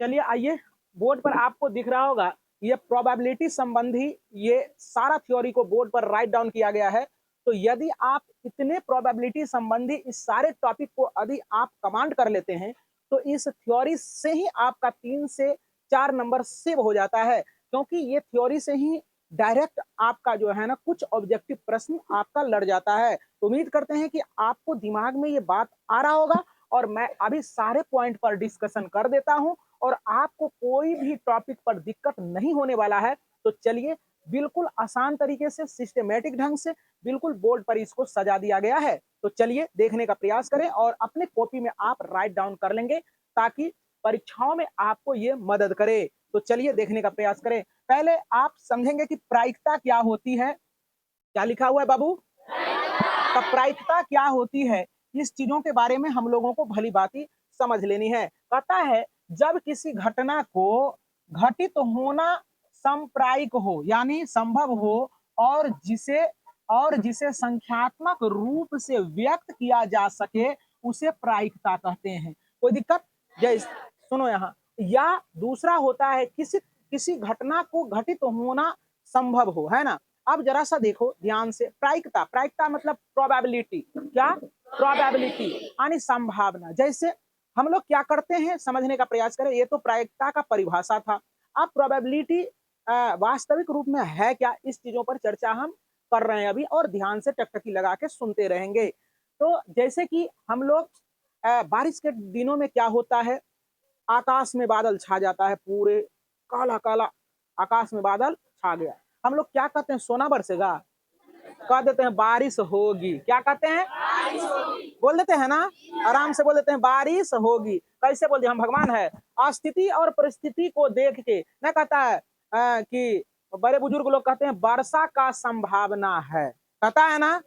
चलिए आइए, बोर्ड पर आपको दिख रहा होगा ये प्रोबेबिलिटी संबंधी ये सारा थ्योरी को बोर्ड पर राइट डाउन किया गया है। तो यदि आप इतने प्रोबेबिलिटी संबंधी इस सारे टॉपिक को यदि आप कमांड कर लेते हैं तो इस थ्योरी से ही आपका 3 से 4 नंबर सेव हो जाता है, क्योंकि ये थ्योरी से ही डायरेक्ट आपका जो है ना कुछ ऑब्जेक्टिव प्रश्न आपका लड़ जाता है। तो उम्मीद करते हैं कि आपको दिमाग में ये बात आ रहा होगा और मैं अभी सारे पॉइंट पर डिस्कशन कर देता हूं और आपको कोई भी टॉपिक पर दिक्कत नहीं होने वाला है। तो चलिए, बिल्कुल आसान तरीके से सिस्टमेटिक ढंग से बिल्कुल बोर्ड पर इसको सजा दिया गया है। तो चलिए देखने का प्रयास करें और अपने कॉपी में आप राइट डाउन कर लेंगे ताकि परीक्षाओं में आपको ये मदद करे। तो चलिए देखने का प्रयास करें। पहले आप समझेंगे कि प्रायिकता क्या होती है। क्या लिखा हुआ है बाबू? तो प्रायिकता क्या होती है, इस चीजों के बारे में हम लोगों को भली भांति समझ लेनी है। कहता है जब किसी घटना को घटित होना संप्रायिक हो यानी संभव हो और जिसे संख्यात्मक रूप से व्यक्त किया जा सके उसे प्रायिकता कहते हैं। कोई दिक्कत? जैसे सुनो यहाँ, या दूसरा होता है किसी किसी घटना को घटित होना संभव हो, है ना। अब जरा सा देखो ध्यान से, प्रायिकता प्रायिकता मतलब प्रोबेबिलिटी। क्या? प्रोबेबिलिटी यानी संभावना। जैसे हम लोग क्या करते हैं समझने का प्रयास करें। ये तो प्रायिकता का परिभाषा था। अब प्रोबेबिलिटी वास्तविक रूप में है क्या, इस चीजों पर चर्चा हम कर रहे हैं अभी और ध्यान से टकटकी लगा के सुनते रहेंगे। तो जैसे कि हम लोग बारिश के दिनों में क्या होता है, आकाश में बादल छा जाता है, पूरे काला काला आकाश में बादल छा गया। हम लोग क्या कहते हैं, सोना बरसेगा? कह देते हैं बारिश होगी। क्या कहते हैं? बोल देते हैं ना, आराम से बोल देते हैं बारिश होगी। कैसे बोलते हैं, हम भगवान है। स्थिति और परिस्थिति को देख के ना कहता है कि बड़े बुजुर्ग लोग कहते हैं वर्षा का संभावना है, कहता है ना,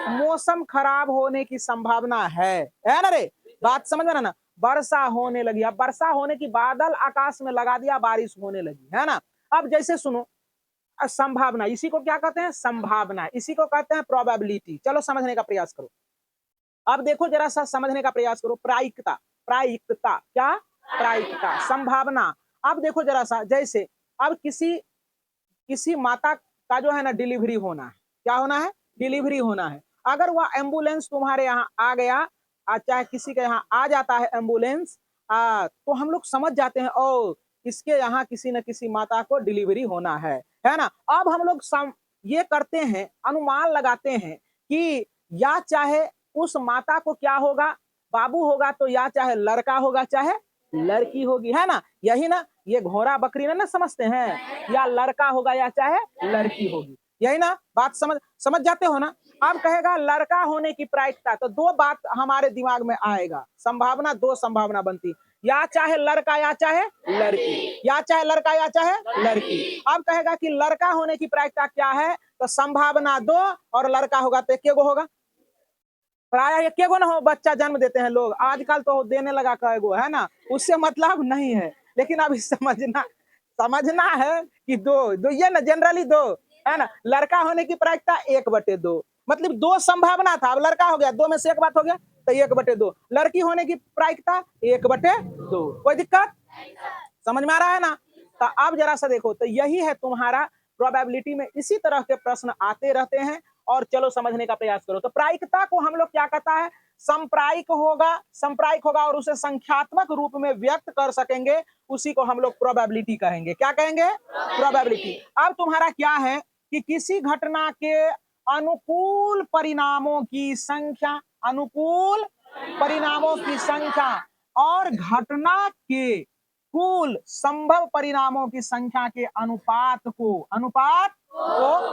मौसम खराब होने की संभावना है ना रे। बात समझ में ना, वर्षा होने लगी। अब वर्षा होने की बादल आकाश में लगा दिया, बारिश होने लगी, है ना। अब जैसे सुनो, संभावना, इसी को क्या कहते हैं? संभावना। इसी को कहते हैं प्रोबेबिलिटी। चलो समझने का प्रयास करो। अब देखो जरा सा समझने का प्रयास करो। प्रायिकता, प्रायिकता क्या? प्रायिकता, संभावना। अब देखो जरा सा, जैसे अब किसी किसी माता का जो है ना डिलीवरी होना है। क्या होना है? डिलीवरी होना है। अगर वह एम्बुलेंस तुम्हारे यहाँ आ गया, चाहे किसी के यहाँ आ जाता है एम्बुलेंस, तो हम लोग समझ जाते हैं ओ इसके यहाँ किसी न किसी माता को डिलीवरी होना है ना। अब हम लोग ये करते हैं, अनुमान लगाते हैं कि या चाहे उस माता को क्या होगा, बाबू होगा, तो या चाहे लड़का होगा चाहे लड़की होगी, है ना। यही ना, ये घोड़ा बकरी ना समझते हैं, या लड़का होगा या चाहे लड़की होगी, यही ना बात समझ समझ जाते हो ना। अब कहेगा लड़का होने की प्रायिकता, तो दो बात हमारे दिमाग में आएगा, संभावना, दो संभावना बनती, या चाहे लड़का या चाहे लड़की, या चाहे लड़का या चाहे लड़की। अब कहेगा कि लड़का होने की प्रायिकता क्या है, तो संभावना दो और लड़का होगा तो एक होगा। प्राय एक ना हो, बच्चा जन्म देते हैं लोग, आजकल तो देने लगा कएगो, है ना, उससे मतलब नहीं है। लेकिन अभी समझना समझना है कि दो दो, ये ना जनरली दो, है ना। लड़का होने की प्रायिकता 1/2, मतलब दो संभावना था, अब लड़का हो गया, दो में से एक बात हो गया तो 1/2। लड़की होने की प्रायिकता 1/2। कोई दिक्कत? समझ में आ रहा है ना। तो अब जरा सा देखो, तो यही है तुम्हारा प्रोबेबिलिटी में इसी तरह के प्रश्न आते रहते हैं। और चलो समझने का प्रयास करो। तो प्रायिकता को हम लोग क्या कहता है, संप्रायिक होगा और उसे संख्यात्मक रूप में व्यक्त कर सकेंगे, उसी को हम लोग प्रोबेबिलिटी कहेंगे। क्या कहेंगे? प्रोबेबिलिटी। अब तुम्हारा क्या है कि किसी घटना के अनुकूल परिणामों की संख्या, अनुकूल परिणामों की संख्या और घटना के कुल संभव परिणामों की संख्या के अनुपात को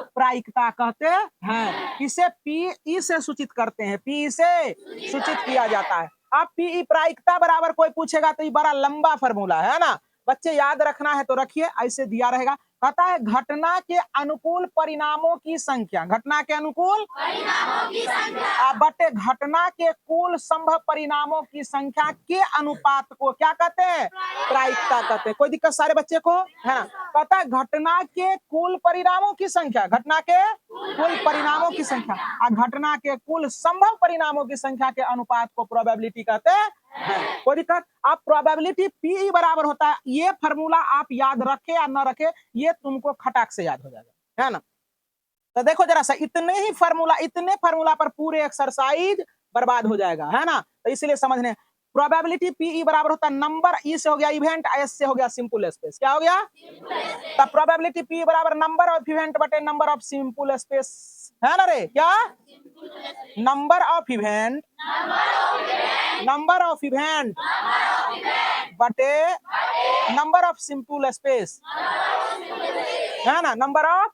प्रायिकता कहते हैं। इसे पी से सूचित करते हैं, पी से सूचित किया जाता है। अब पी प्रायिकता बराबर कोई पूछेगा तो ये बड़ा लंबा फॉर्मूला है ना, बच्चे याद रखना है तो रखिए, ऐसे दिया रहेगा। कहता है घटना के अनुकूल परिणामों की संख्या, घटना के अनुकूल परिणामों की संख्या बटे घटना के कुल संभव परिणामों की संख्या के अनुपात को क्या कहते हैं? प्रायिकता कहते हैं। कोई दिक्कत सारे बच्चे को, है ना। कहता है घटना के कुल परिणामों की संख्या, घटना के कुल परिणामों की संख्या और घटना के कुल संभव परिणामों की संख्या के अनुपात को प्रोबेबिलिटी कहते हैं कोई दिक्कत? अब प्रोबेबिलिटी पी बराबर होता है, ये फार्मूला आप याद रखे या ना रखे, ये तुमको खटाक से याद हो जाएगा, है ना? तो देखो जरा सा, इतने फार्मूला पर पूरे एक्सरसाइज बर्बाद हो जाएगा, है ना? तो इसलिए समझने, प्रोबेबिलिटी पी बराबर होता है नंबर, ई से हो गया इवेंट, एस से हो गया सिंपल स्पेस। क्या हो गया? तब प्रोबेबिलिटी पी बराबर नंबर ऑफ इवेंट बटे नंबर ऑफ सिंपल स्पेस, है ना रे? क्या? नंबर ऑफ इवेंट बटे नंबर ऑफ सिंपल स्पेस, है ना? नंबर ऑफ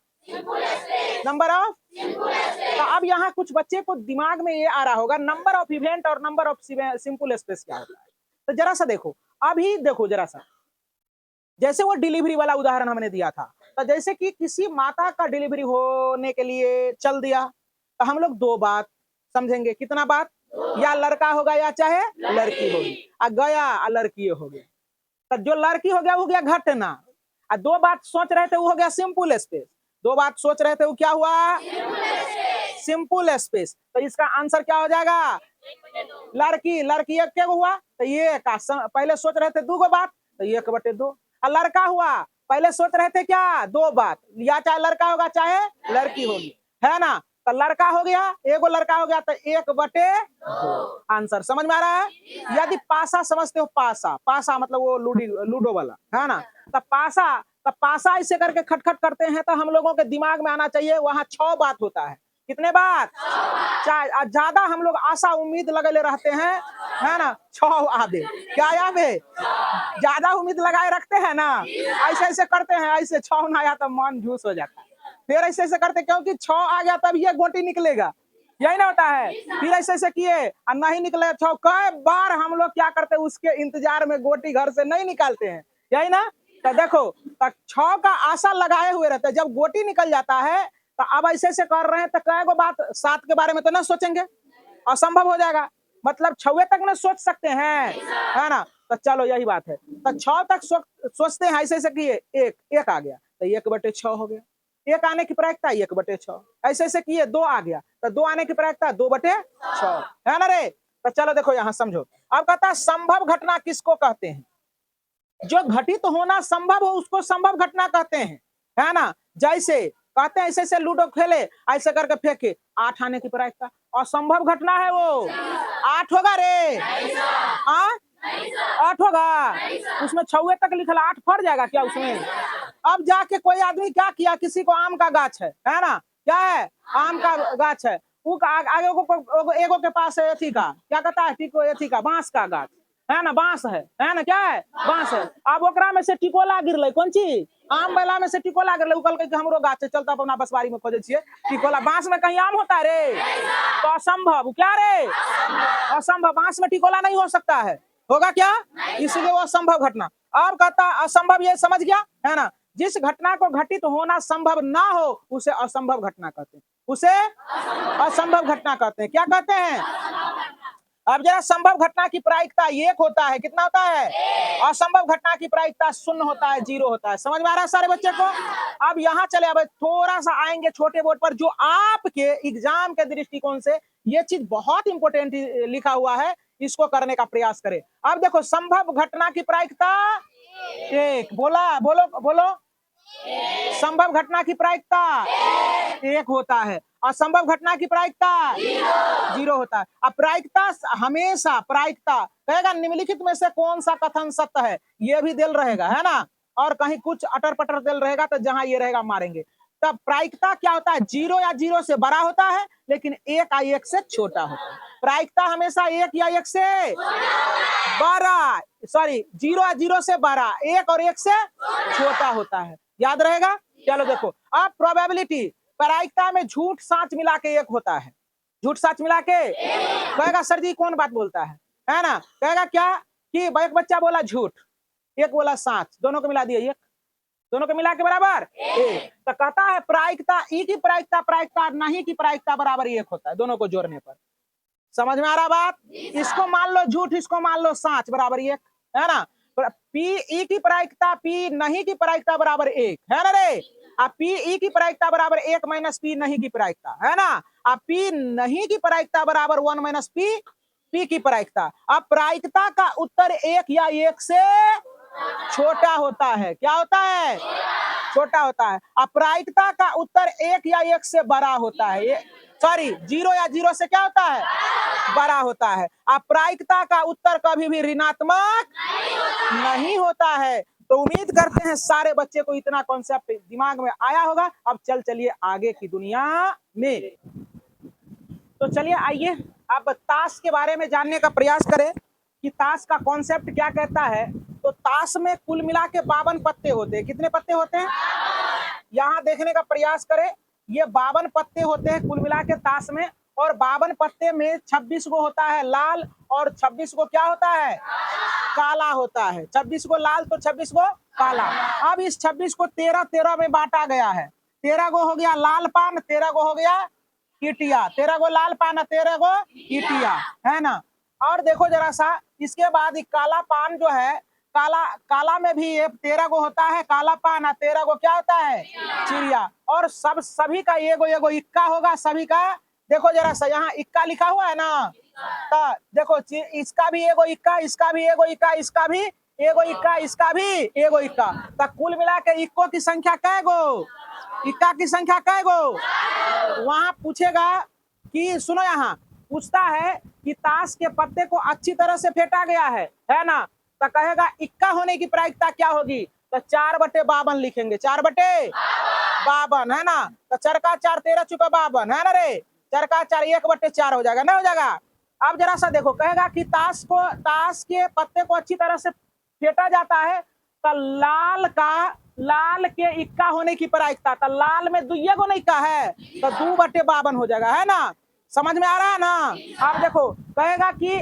तो अब यहाँ कुछ बच्चे को दिमाग में ये आ रहा होगा, नंबर ऑफ इवेंट और नंबर ऑफ सिंपल स्पेस क्या होता है? तो जरा सा देखो, अभी देखो जरा सा, जैसे वो डिलीवरी वाला उदाहरण हमने दिया था, तो जैसे कि किसी माता का डिलीवरी होने के लिए चल दिया, तो हम लोग दो बात समझेंगे। कितना बात? या लड़का होगा या चाहे लड़की होगी, गया लड़की हो गया, तो जो लड़की हो गया वो गया घटना, और दो बात सोच रहे थे वो हो गया सिंपल स्पेस, दो बात सोच रहे थे वो क्या हुआ? Simple space. तो इसका आंसर क्या हो जाएगा? लड़की एक के हुआ तो ये का पहले सोच रहे थे दो गो बात, तो एक बटे दो। और लड़का हुआ, पहले सोच रहे थे क्या? दो बात, या चाहे लड़का होगा चाहे लड़की होगी, है ना? तो लड़का हो गया, एगो लड़का हो गया, तो एक बटे दो। आंसर समझ में आ रहा है? यदि पासा समझते हो, पासा मतलब वो लूडो वाला, है ना? तो पासा ऐसे करके खटखट करते हैं, तो हम लोगों के दिमाग में आना चाहिए वहां 6 बात होता है। कितने बात? चाहे ज्यादा हम लोग आशा उम्मीद लगे रहते हैं, है ना? 6 आधे क्या याद है? ज्यादा उम्मीद लगाए रखते हैं ना, ऐसे ऐसे करते हैं, ऐसे 6 ना आया तो मन झूस हो जाता है, फिर ऐसे ऐसे करते, क्योंकि 6 आ गया तब ये गोटी निकलेगा, यही ना होता है? फिर ऐसे ऐसे किए और नहीं निकले 6, कई बार हम लोग क्या करते हैं, उसके इंतजार में गोटी घर से नहीं निकालते हैं, यही ना? तो देखो, 6 का आशा लगाए हुए रहते हैं, जब गोटी निकल जाता है तो अब ऐसे ऐसे कर रहे हैं, तो कई गो बात 7 के बारे में तो ना सोचेंगे, असंभव हो जाएगा। मतलब 6 तक ना सोच सकते हैं, है ना? तो चलो यही बात है, तो 6 तक सोचते हैं, ऐसे ऐसे किए, एक आ गया तो 1/6 हो गया, एक आने की प्रायिकता 1/6, ऐसे ऐसे किए 2 आ गया तो 2 आने की प्रायिकता 2/6, है ना रे? तो चलो देखो यहाँ समझो, अब कहता है संभव घटना किसको कहते हैं? जो घटित तो होना संभव हो उसको संभव घटना कहते हैं, है ना? जैसे कहते हैं ऐसे ऐसे लूडो खेले, ऐसे करके फेंके, 8 आने की प्रायिकता, असंभव घटना है वो, 8 होगा रे? हाँ 8 होगा, उसमें 6 तक लिखा, 8 फट जाएगा क्या उसमें? अब जाके कोई आदमी क्या किया, किसी को आम का गाछ है ना? क्या है? आम का गाछ है, वो आगे एगो के पास है एथी का, क्या कहता है, एथी का बांस का गाछ, है ना? बांस है ना? क्या है? बांस है। अब ओकरा में से टिकोला गिरले, कौन चीज? आम वाला में से टिकोला गिरले, उकल के हमरो गाछ है, चलता अपना बसवारी में खोजे छिए टिकोला, बांस में कहीं आम होता है रे? तो असंभव, क्या रे? असंभव, बांस में टिकोला नहीं हो सकता है, होगा क्या? इसलिए वो असंभव घटना। अब कहता असंभव, ये समझ गया, है ना? जिस घटना को घटित होना संभव ना हो उसे असंभव घटना कहते हैं, उसे असंभव घटना कहते हैं। क्या कहते हैं? अब जरा संभव घटना की प्रायिकता 1 होता है, कितना होता है? असंभव घटना की प्रायिकता 0 होता है, 0 होता है। समझ में आ रहा है सारे बच्चे को? अब यहाँ चले, अब थोड़ा सा आएंगे छोटे बोर्ड पर, जो आपके एग्जाम के दृष्टिकोण से ये चीज बहुत इंपॉर्टेंट लिखा हुआ है, इसको करने का प्रयास करें। अब देखो, संभव घटना की प्रायिकता 1, बोलो बोलो, संभव घटना की प्रायिकता 1 होता है, असंभव घटना की प्रायिकता 0 होता है। अब प्रायिकता हमेशा, प्रायिकता कहेगा निम्नलिखित में से कौन सा कथन सत्य है, ये भी दिल रहेगा, है ना? और कहीं कुछ अटर पटर दिल रहेगा, तो जहां ये रहेगा मारेंगे। तब प्रायिकता क्या होता है? 0 या 0 से बड़ा होता है, लेकिन 1 या 1 से छोटा होता है। प्रायिकता हमेशा 1 या 1 से बड़ा, सॉरी 0 या 0 से बड़ा, 1 और 1 से छोटा होता है, याद रहेगा? चलो देखो, अब प्रोबेबिलिटी, प्रायिकता में झूठ साच मिला के 1 होता है, झूठ साच मिला के कहेगा सर जी कौन बात बोलता है ना? कहेगा क्या कि एक बच्चा बोला झूठ, एक बोला साच, दोनों को मिला दिया 1, दोनों को मिला के बराबर 1। तो कहता है प्रायिकता, ई की प्रायिकता प्रायिकता नहीं की प्रायिकता बराबर 1 होता है, दोनों को जोड़ने पर। समझ में आ रहा बात? इसको मान लो झूठ, इसको मान लो साच, बराबर 1, है ना? पी ई की प्रायिकता पी नहीं की प्रायिकता बराबर 1, है ना रे? अब पी ई की प्रायिकता बराबर 1 माइनस पी नहीं की प्रायिकता, है ना? अब पी नहीं की प्रायिकता बराबर 1 माइनस पी पी की प्रायिकता। अब प्रायिकता का उत्तर एक या एक से छोटा होता है। क्या होता है? छोटा होता है। अप्रायिकता का उत्तर एक या एक से बड़ा होता है। सॉरी, जीरो या जीरो से क्या होता है? बड़ा होता है। अप्रायिकता का उत्तर कभी भी ऋणात्मक नहीं होता है। तो उम्मीद करते हैं सारे बच्चे को इतना कॉन्सेप्ट दिमाग में आया होगा। अब चलिए आगे की दुनिया में। तो चलिए आइए अब ताश के बारे में जानने का प्रयास करें कि ताश का कॉन्सेप्ट क्या कहता है। तो ताश में कुल मिला के 52 पत्ते होते हैं। कितने पत्ते होते हैं? यहाँ देखने का प्रयास करें। ये 52 पत्ते होते हैं कुल मिला के ताश में, और 52 पत्ते में 26 को होता है लाल और 26 को क्या होता है? काला होता है। 26 को लाल तो 26 को काला। अब इस 26 को 13 में बांटा गया है। 13 को हो गया लाल पान, 13 को हो गया ईटिया। 13 को लाल पान, 13 को ईटिया, है ना। और देखो जरा सा, इसके बाद काला पान जो है, काला में भी 13 को होता है काला पान, 13 को क्या होता है? चिड़िया। और सभी का एगो एगो इक्का होगा सभी का। देखो जरा सा, यहाँ इक्का लिखा हुआ है ना, तो देखो इसका भी एगो इक्का, इसका भी एगो इक्का, इसका भी एगो इक्का, इसका भी एगो इक्का। तो कुल मिला के इक्को की संख्या कै गो? इक्का की संख्या कै गो? वहां पूछेगा कि सुनो, यहाँ पूछता है कि ताश के पत्ते को अच्छी तरह से फेंटा गया है ना। तो कहेगा इक्का होने की प्रायिकता क्या होगी? तो 4/52 लिखेंगे। 4/52, है ना। तो 4 का 4, 13 चुका 52, है ना रे। 4 का 4, 1/4 हो जाएगा ना, हो जाएगा। अब जरा सा देखो, कहेगा कि ताश के पत्ते को अच्छी तरह से फेंटा जाता है। तो लाल के इक्का होने की प्रायिकता, तो लाल में दुइये को नहीं का है, तो 2/52 हो जाएगा, है ना। समझ में आ रहा है ना। अब देखो कहेगा कि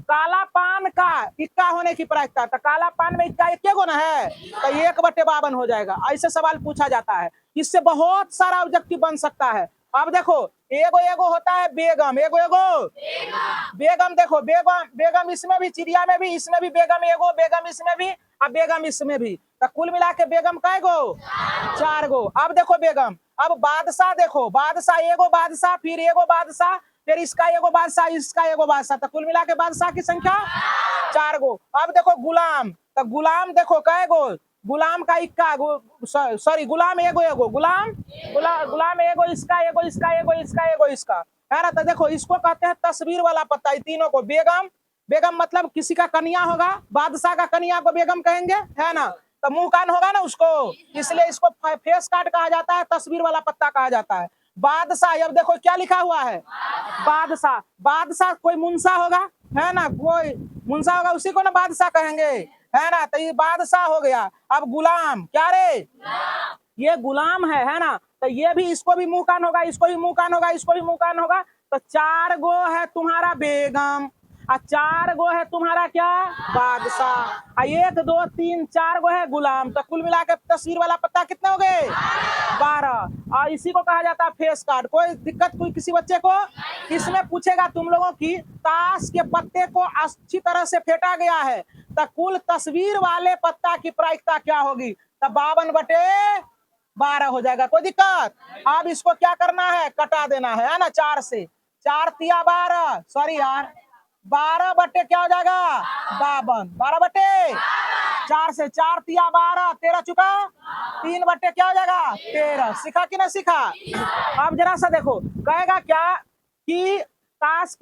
काला पान का इक्का होने की प्रायिकता, तो काला पान में इक्का एक गो ना है, तो 1/52 हो जाएगा। ऐसे सवाल पूछा जाता है। इससे बहुत सारा ऑब्जेक्टिव बन सकता है। अब देखो एगो एगो होता है बेगम, एगो एगो बेगम। देखो बेगम इसमें भी, चिड़िया में भी, इसमें भी बेगम एगो, बेगम इसमें भी, अब बेगम इसमें भी। तो कुल मिला के बेगम कै गो? 4 गो। अब देखो बेगम। अब बादशाह देखो, बादशाह एगो बादशाह, फिर एगो बादशाह, फिर इसका एगो बादशाह, इसका एगो बादशाह। तो कुल मिला के बादशाह की संख्या 4 गो। अब देखो गुलाम, तो गुलाम देखो कै गो? गुलाम का इक्का, सॉरी गुलाम एगो एगो, गुलाम एगो, इसका एगो, इसका एगो, इसका एगो, इसका, है ना। तो देखो इसको कहते हैं तस्वीर वाला पत्ता। तीनों को बेगम मतलब किसी का कन्या होगा, बादशाह का कन्या को बेगम कहेंगे, है ना। तो मुंह कान होगा ना उसको, इसलिए इसको फेस कार्ड कहा जाता है, तस्वीर वाला पत्ता कहा जाता है। बादशाह, अब देखो क्या लिखा हुआ है? बादशाह कोई मुंसा होगा, है ना, कोई मुंसा होगा, उसी को ना बादशाह कहेंगे, है ना। तो ये बादशाह हो गया। अब गुलाम, क्या रे? ये गुलाम है ना। तो ये भी, इसको भी मुंह कान होगा, इसको भी मुंह कान होगा, इसको भी मुंह कान होगा। तो 4 गो है तुम्हारा बेगम, और 4 गो है तुम्हारा क्या? बादशाह। 1 2 3 4 गो है गुलाम। तो कुल मिला के तस्वीर वाला पत्ता कितने हो गए? 12। और इसी को कहा जाता है फेस कार्ड। कोई दिक्कत कोई किसी बच्चे को? इसमें पूछेगा तुम लोगों की ताश के पत्ते को अच्छी तरह से फेंटा गया है, तो कुल तस्वीर वाले पत्ता की प्रायिकता क्या होगी? तो 52/12 हो जाएगा। कोई दिक्कत? अब इसको क्या करना है? कटा देना है ना। 4 से 4 तिया 12, सॉरी यार, 12 बटे क्या हो जाएगा? 52। 12/4 से 4 तिया 12, 13 चुका, 3 बटे क्या हो जाएगा? 13। सीखा कि ना सीखा? अब जरा सा देखो, कहेगा क्या कि ताश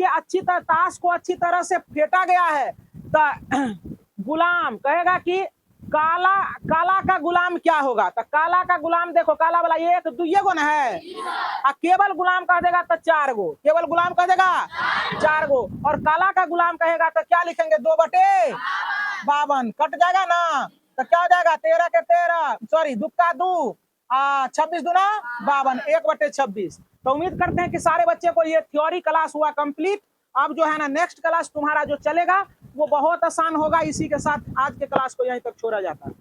को अच्छी तरह से फेंटा गया है। तो गुलाम कहेगा कि काला का गुलाम क्या होगा? तो काला का गुलाम देखो, काला वाला 1 2 गो ना है, और केवल गुलाम कह देगा तो 4 गो, केवल गुलाम कह देगा 4 गो। और काला का गुलाम कहेगा तो क्या लिखेंगे? 2/52 कट जाएगा ना। तो क्या हो जाएगा? 13 के 13, सॉरी 2 का 2, 26 दूना 52, 1/26। तो उम्मीद करते हैं कि सारे बच्चे को ये थ्योरी क्लास हुआ कंप्लीट। अब जो है ना नेक्स्ट क्लास तुम्हारा जो चलेगा वो बहुत आसान होगा। इसी के साथ आज के क्लास को यहीं तक छोड़ा जाता है।